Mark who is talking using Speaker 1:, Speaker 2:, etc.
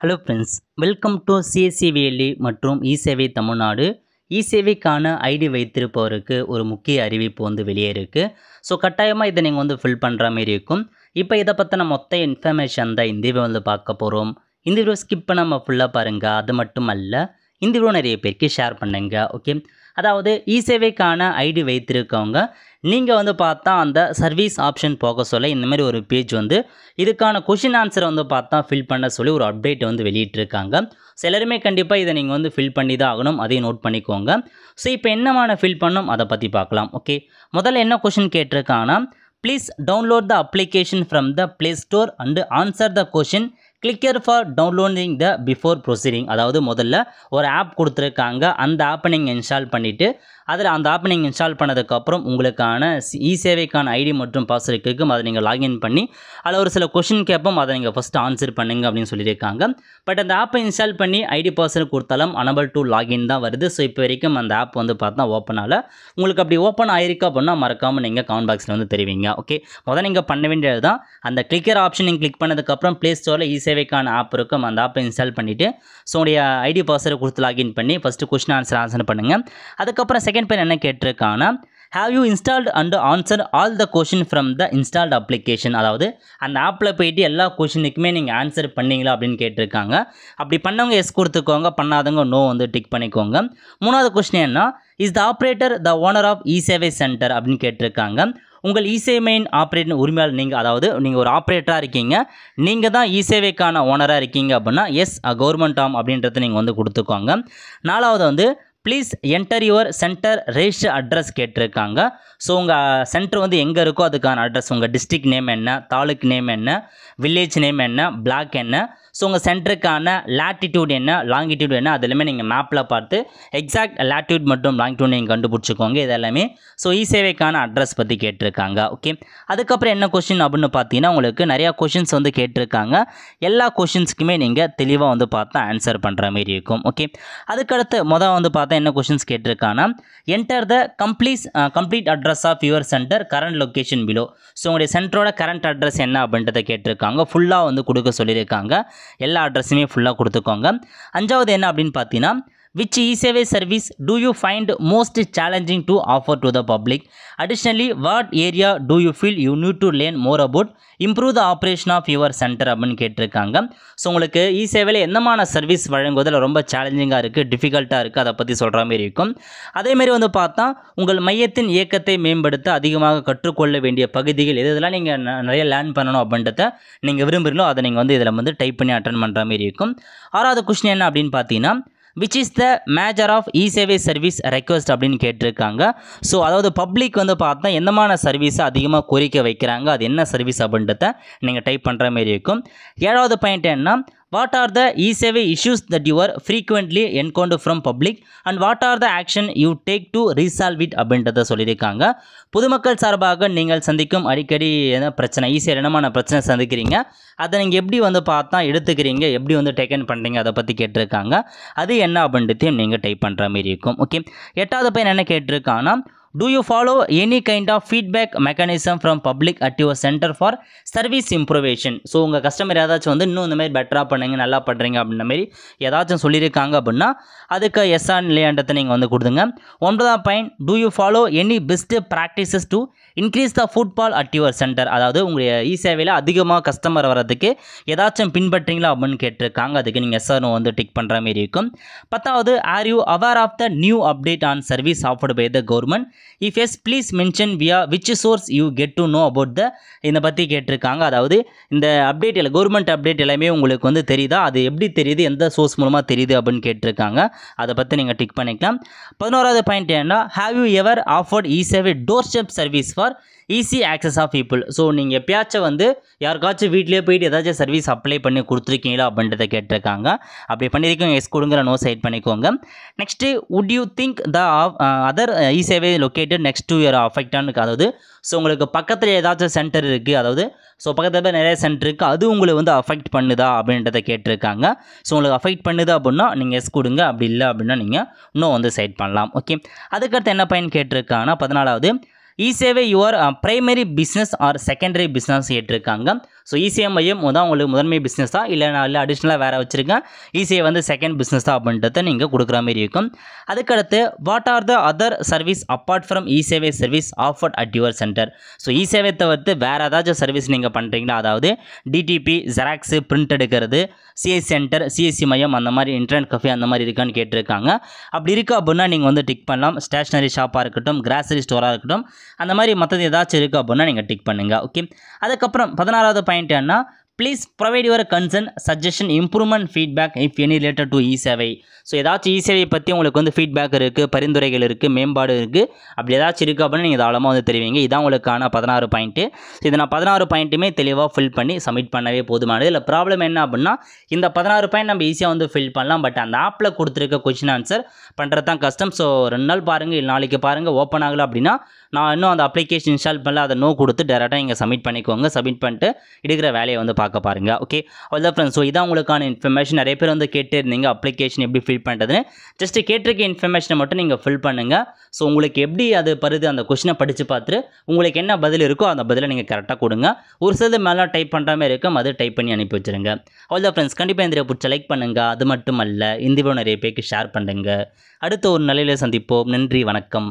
Speaker 1: Hello friends, welcome to CSC valley மற்றும் இசேவை Tamil Nadu. இசேவைக்கான ID வைத்திருப்பவருக்கு ஒரு முக்கிய அறிவிப்பு வெளியே இருக்குது. ஸோ கட்டாயமாக இதை நீங்கள் ஃபில் பண்ணுற மாதிரி இருக்கும். இப்போ இதை பற்றின மொத்த இன்ஃபர்மேஷன் தான் இந்த வீடியோ பார்க்க போகிறோம். இந்த வீடியோ ஸ்கிப் பண்ணாமல் ஃபுல்லாக பாருங்கள். அது மட்டும் அல்ல, இந்த வீடியோ நிறைய பேருக்கு ஷேர் பண்ணுங்க. ஓகே, அதாவது இசேவைக்கான ஐடி வைத்திருக்கவங்க நீங்கள் பார்த்தா அந்த சர்வீஸ் ஆப்ஷன் போக சொல்ல இந்த மாதிரி ஒரு பேஜ் இதுக்கான கொஷின் ஆன்சரை பார்த்தா ஃபில் பண்ண சொல்லி ஒரு அப்டேட் வெளியிட்டிருக்காங்க. ஸோ எல்லாருமே கண்டிப்பாக இதை நீங்கள் ஃபில் பண்ணி தான் ஆகணும், அதையும் நோட் பண்ணிக்கோங்க. ஸோ இப்போ என்னமான ஃபில் பண்ணணும் அதை பற்றி பார்க்கலாம். ஓகே, முதல்ல என்ன கொஷின் கேட்டிருக்காங்கன்னா, please download the application from the Play Store and answer the question clicker for downloading the before proceeding. அதாவது முதல்ல ஒரு ஆப் கொடுத்துருக்காங்க, அந்த ஆப்பை நீங்கள் இன்ஸ்டால் பண்ணிவிட்டு அதில் அந்த ஆப்பை நீங்கள் இன்ஸ்டால் பண்ணதுக்கப்புறம் உங்களுக்கான இசேவைக்கான ஐடி மற்றும் பாஸ்வேர்டு இருக்கும். அதை நீங்கள் லாகின் பண்ணி அதில் ஒரு சில கொஷின் கேட்போம், அதை நீங்கள் ஃபஸ்ட்டு ஆன்சர் பண்ணுங்க அப்படின்னு சொல்லியிருக்காங்க. பட் அந்த ஆப்பை இன்ஸ்டால் பண்ணி ஐடி பாஸ்வேர்டு கொடுத்தாலும் அனபிள் டு லாகின் தான் வருது. ஸோ இப்போ வரைக்கும் அந்த ஆப் பார்த்தா ஓப்பன் ஆகல. உங்களுக்கு அப்படி ஓப்பன் ஆயிருக்கு அப்படின்னா மறக்காமல் நீங்கள் கமெண்ட் பாக்ஸில் தெரிவிங்க. ஓகே, முதல்ல நீங்கள் பண்ண வேண்டியது தான், அந்த கிளிக்கர் ஆப்ஷன் நீங்கள் கிளிக் பண்ணதுக்கப்புறம் ப்ளே ஸ்டோரில் இசேவைக்கான ஆப் இருக்கும், அந்த ஆப்பை இன்ஸ்டால் பண்ணிவிட்டு ஸோ உடைய ஐடி பாஸ்வேர்டு கொடுத்து லாகின் பண்ணி ஃபஸ்ட்டு கொஷின் ஆன்சர் பண்ணுங்கள். அதுக்கப்புறம் செகண்ட் பேர் என்ன கேட்டிருக்காங்கன்னா, have you installed and answered all the question from the installed application. அதாவது அந்த ஆப்பில் போயிட்டு எல்லா கொஷினுக்குமே நீங்கள் ஆன்சர் பண்ணீங்களா அப்படின்னு கேட்டிருக்காங்க. அப்படி பண்ணவங்க எஸ் கொடுத்துக்கோங்க, பண்ணாதவங்க நோ டிக் பண்ணிக்கோங்க. மூணாவது கொஸ்டின் என்ன, is the operator the owner of eSevai center அப்படின்னு கேட்டிருக்காங்க. உங்கள் இசேவையின் ஆப்ரேட்டர் உரிமையாளர் நீங்கள், அதாவது நீங்கள் ஒரு ஆப்ரேட்டராக இருக்கீங்க, நீங்கள் தான் இசேவைக்கான ஓனராக இருக்கீங்க அப்படின்னா எஸ் கவர்மெண்ட் ஆம் அப்படின்றத நீங்கள் கொடுத்துக்கோங்க. நாலாவது please enter your centre register address கேட்டிருக்காங்க. ஸோ உங்கள் சென்டர் எங்கே இருக்கோ அதுக்கான அட்ரஸ், உங்கள் டிஸ்ட்ரிக்ட் நேம் என்ன, தாலுக் நேம் என்ன, வில்லேஜ் நேம் என்ன, பிளாக் என்ன, ஸோ உங்கள் சென்டருக்கான லேட்டிடியூட் என்ன, லாங்கிடியூட் என்ன, அது எல்லாமே நீங்கள் மேப்பில் பார்த்து எக்ஸாக்ட் லேட்டிடியூட் மற்றும் லாங்கிடியூட் நீங்கள் கண்டுபிடிச்சிக்கோங்க. இது எல்லாமே ஸோ இசேவைக்கான அட்ரஸ் பற்றி கேட்டிருக்காங்க. ஓகே, அதுக்கப்புறம் என்ன கொஷின் அப்படின்னு பார்த்தீங்கன்னா, உங்களுக்கு நிறையா கொஷின்ஸ் கேட்டிருக்காங்க. எல்லா கொஷின்ஸுக்குமே நீங்கள் தெளிவாக பார்த்தா ஆன்சர் பண்ணுற மாதிரி இருக்கும். ஓகே, அதுக்கடுத்து முதல் பார்த்தா என்ன கொஷின்ஸ் கேட்டிருக்காங்கன்னா, enter the complete address of your centre current location below. So உங்களுடைய சென்டரோட கரண்ட் அட்ரஸ் என்ன அப்படின்றத கேட்டிருக்காங்க. ஃபுல்லாக கொடுக்க சொல்லியிருக்காங்க, எல்லா அட்ரஸுமே ஃபுல்லாக கொடுத்துக்கோங்க. அஞ்சாவது என்ன அப்படின்னு பார்த்தீங்கன்னா, which e-survey service do you find most challenging to offer to the public? Additionally, what area do you feel you need to learn more about improve the operation of your center அப்படின்னு கேட்டிருக்காங்க. So உங்களுக்கு இசேவையில் என்னமான service வழங்குவதில் ரொம்ப சேலஞ்சிங்காக இருக்குது, டிஃபிகல்ட்டாக இருக்குது, அதை பற்றி சொல்கிற மாதிரி இருக்கும். அதேமாரி பார்த்தா உங்கள் மையத்தின் இயக்கத்தை மேம்படுத்த அதிகமாக கற்றுக்கொள்ள வேண்டிய பகுதிகள் இதெல்லாம் நீங்கள் நிறைய லேர்ன் பண்ணணும் அப்படின்றத நீங்கள் விரும்புகிறீங்களோ அதை நீங்கள் இதில் டைப் பண்ணி அட்டன் பண்ணுற மாதிரி இருக்கும். ஆறாவது கொஸ்டின் என்ன அப்படின்னு பார்த்தீங்கன்னா, which is the major of e-survey service request அப்படின்னு கேட்டிருக்காங்க. ஸோ அதாவது பப்ளிக் பார்த்தா எந்தமான சர்வீஸை அதிகமாக கோரிக்கை வைக்கிறாங்க, அது என்ன சர்வீஸ் அப்படின்றத நீங்கள் டைப் பண்ணுற மாதிரி இருக்கும். ஏழாவது பாயிண்ட் என்ன, what are the e-survey issues that you are frequently encounter from public and what are the action you take to resolve it அப்படின்றத சொல்லியிருக்காங்க. பொதுமக்கள் சார்பாக நீங்கள் சந்திக்கும் அடிக்கடி என்ன பிரச்சனை, ஈஸியாக என்னமான பிரச்சனை சந்திக்கிறீங்க, அதை நீங்கள் எப்படி பார்த்தா எடுத்துக்கிறீங்க, எப்படி டேக்கன் பண்ணுறீங்க, அதை பற்றி கேட்டிருக்காங்க. அது என்ன அப்படின்றதையும் நீங்கள் டைப் பண்ணுற மாதிரி இருக்கும். ஓகே, எட்டாவது பையன் என்ன கேட்டிருக்காங்கன்னா, do you follow any kind of feedback mechanism from public at your center for service improvement? So உங்கள் கஸ்டமர் ஏதாச்சும் இன்னும் இந்த மாதிரி பெட்டராக பண்ணுங்க, நல்லா பண்ணுறீங்க அப்படின்ற மாதிரி ஏதாச்சும் சொல்லியிருக்காங்க அப்படின்னா அதுக்கு எஸ் ஆன் இல்லையான்றதை நீங்கள் கொடுத்துங்க. ஒன்பதாம் point, do you follow any best practices to increase the footfall at your center? அதாவது உங்களுடைய இசேவையில் அதிகமாக கஸ்டமர் வர்றதுக்கு ஏதாச்சும் பின்பற்றீங்களா அப்படின்னு கேட்டிருக்காங்க. அதுக்கு நீங்கள் எஸ் ஆர் டிக் பண்ணுற மாதிரி இருக்கும். பத்தாவது, are you aware of the new update on service offered by the government? If yes, please mention via which source you get to know about the இதை பற்றி கேட்டிருக்காங்க. அதாவது இந்த அப்டேட் இல்லை, கவர்மெண்ட் அப்டேட் எல்லாமே உங்களுக்கு தெரியுதா, அது எப்படி தெரியுது, எந்த சோர்ஸ் மூலமாக தெரியுது அப்படின்னு கேட்டிருக்காங்க. அதை பற்றி நீங்கள் டிக் பண்ணிக்கலாம். 11வது பாயிண்ட் என்ன, have you ever offered e-survey doorstep service for easy access of people? So நீங்கள் எப்பயாச்சும் யாருக்காச்சும் வீட்டிலே போயிட்டு ஏதாச்சும் சர்வீஸ் அப்ளை பண்ணி கொடுத்துருக்கீங்களா அப்படின்றத கேட்டிருக்காங்க. அப்படி பண்ணியிருக்கோங்க எஸ் கொடுங்கிற நோ சைட் பண்ணிக்கோங்க. Next, would you think the other e-survey located next to your affected? அதாவது ஸோ உங்களுக்கு பக்கத்தில் ஏதாச்சும் சென்டர் இருக்குது, அதாவது ஸோ பக்கத்தில் நிறைய சென்டர் இருக்குது, அது உங்களுக்கு அஃபெக்ட் பண்ணுதா அப்படின்றத கேட்டிருக்காங்க. ஸோ உங்களுக்கு அஃபெக்ட் பண்ணுதா அப்படின்னா நீங்கள் எஸ் கொடுங்க, அப்படி இல்லை அப்படின்னா நீங்கள் இன்னும் சைட் பண்ணலாம். ஓகே, அதுக்கடுத்து என்ன பயன் கேட்டிருக்காங்கன்னா, 14வது, eSevai your primary business or secondary business கேட்டிருக்காங்க. ஸோ இசேவை மையம் தான் உங்களுக்கு முதன்மை பிஸ்னஸா இல்லை நான் இல்லை அடிஷ்னலாக வேறு வச்சுருக்கேன் இசேவை வந்து செகண்ட் பிஸ்னஸா அப்படின்றத நீங்கள் கொடுக்குற மாதிரி இருக்கும். அதுக்கடுத்து what are the other service apart from eSevai service offered at your centre. So eSevai தவிர்த்து வேறு ஏதாச்சும் சர்வீஸ் நீங்கள் பண்ணுறீங்களா, அதாவது டிடிபி, ஜெராக்ஸு, பிரிண்ட் எடுக்கிறது, சிஎஸ்சி சென்டர், சிஎஸ்சி மையம் அந்த மாதிரி இன்டர்நெட் கஃபே அந்த மாதிரி இருக்கான்னு கேட்டிருக்காங்க. அப்படி இருக்குது அப்படின்னா நீங்கள் வந்து டிக் பண்ணலாம். ஸ்டேஷ்னரி ஷாப்பாக இருக்கட்டும், கிராசரி ஸ்டோராக இருக்கட்டும், அந்த மாதிரி மற்றது ஏதாச்சும் இருக்குது அப்படின்னா நீங்கள் டிக் பண்ணுங்கள். ஓகே, அதுக்கப்புறம் 16வது பாயிண்ட் என்ன, please provide your concern suggestion improvement feedback if any related to e-Sevai. So ஏதாச்சும் இசேவை பற்றி உங்களுக்கு வந்து ஃபீட்பேக் இருக்குது, பரிந்துரைகள் இருக்குது, மேம்பாடு இருக்குது, அப்படி ஏதாச்சும் இருக்குது அப்படின்னு நீங்கள் தாராளமாக வந்து தெரிவிங்க. இதான் உங்களுக்கான 16 பாயிண்ட்டு. இதை நான் 16 பாயிண்ட்டுமே தெளிவாக ஃபில் பண்ணி சப்மிட் பண்ணவே போதுமானது. இல்லை ப்ராப்ளம் என்ன அப்படின்னா இந்த 16 பாயிண்ட் நம்ம ஈஸியாக வந்து ஃபில் பண்ணலாம், பட் அந்த ஆப்பில் கொடுத்துருக்க கொஷின் ஆன்சர் பண்ணுறது தான் கஷ்டம். ஸோ 2 நாள் பாருங்கள், இல்லை நாளைக்கு பாருங்கள், ஓப்பன் ஆகலை அப்படின்னா நான் இன்னும் அந்த அப்ளிகேஷன் இன்ஸ்டால் பண்ணல, அதை நோ கொடுத்து டேரெக்டாக நீங்கள் சப்மிட் பண்ணிக்கோங்க. சப்மிட் பண்ணிட்டு எடுக்கிற வேலையை வந்து பார்க்க பாருங்கள். ஓகே, அவ்வளோதான் ஃப்ரெண்ட்ஸ். ஸோ இதான் உங்களுக்கான இன்ஃபர்மேஷன். நிறைய பேர் வந்து கேட்டு இருந்தீங்க அப்ளிகேஷன் எப்படி ஃபில் பண்ணுறதுன்னு. ஜஸ்ட்டு கேட்டிருக்க இன்ஃபர்மேஷனை மட்டும் நீங்கள் ஃபில் பண்ணுங்கள். ஸோ உங்களுக்கு எப்படி அது பருது அந்த கொஷினை படித்து பார்த்துட்டு உங்களுக்கு என்ன பதில் இருக்கோ அந்த பதிலை நீங்கள் கரெக்டாக கொடுங்க. ஒரு சிலது மேலே டைப் பண்ணுற மாதிரி இருக்கும், அது டைப் பண்ணி அனுப்பி வச்சுருங்க. அவ்வளோதான் ஃப்ரெண்ட்ஸ். கண்டிப்பாக இந்த பிடிச்ச லைக் பண்ணுங்கள். அது மட்டும் அல்ல, இந்த வீடியோ நிறைய பேருக்கு ஷேர் பண்ணுங்க. அடுத்த ஒரு நிலையில் சந்திப்போம். நன்றி, வணக்கம்.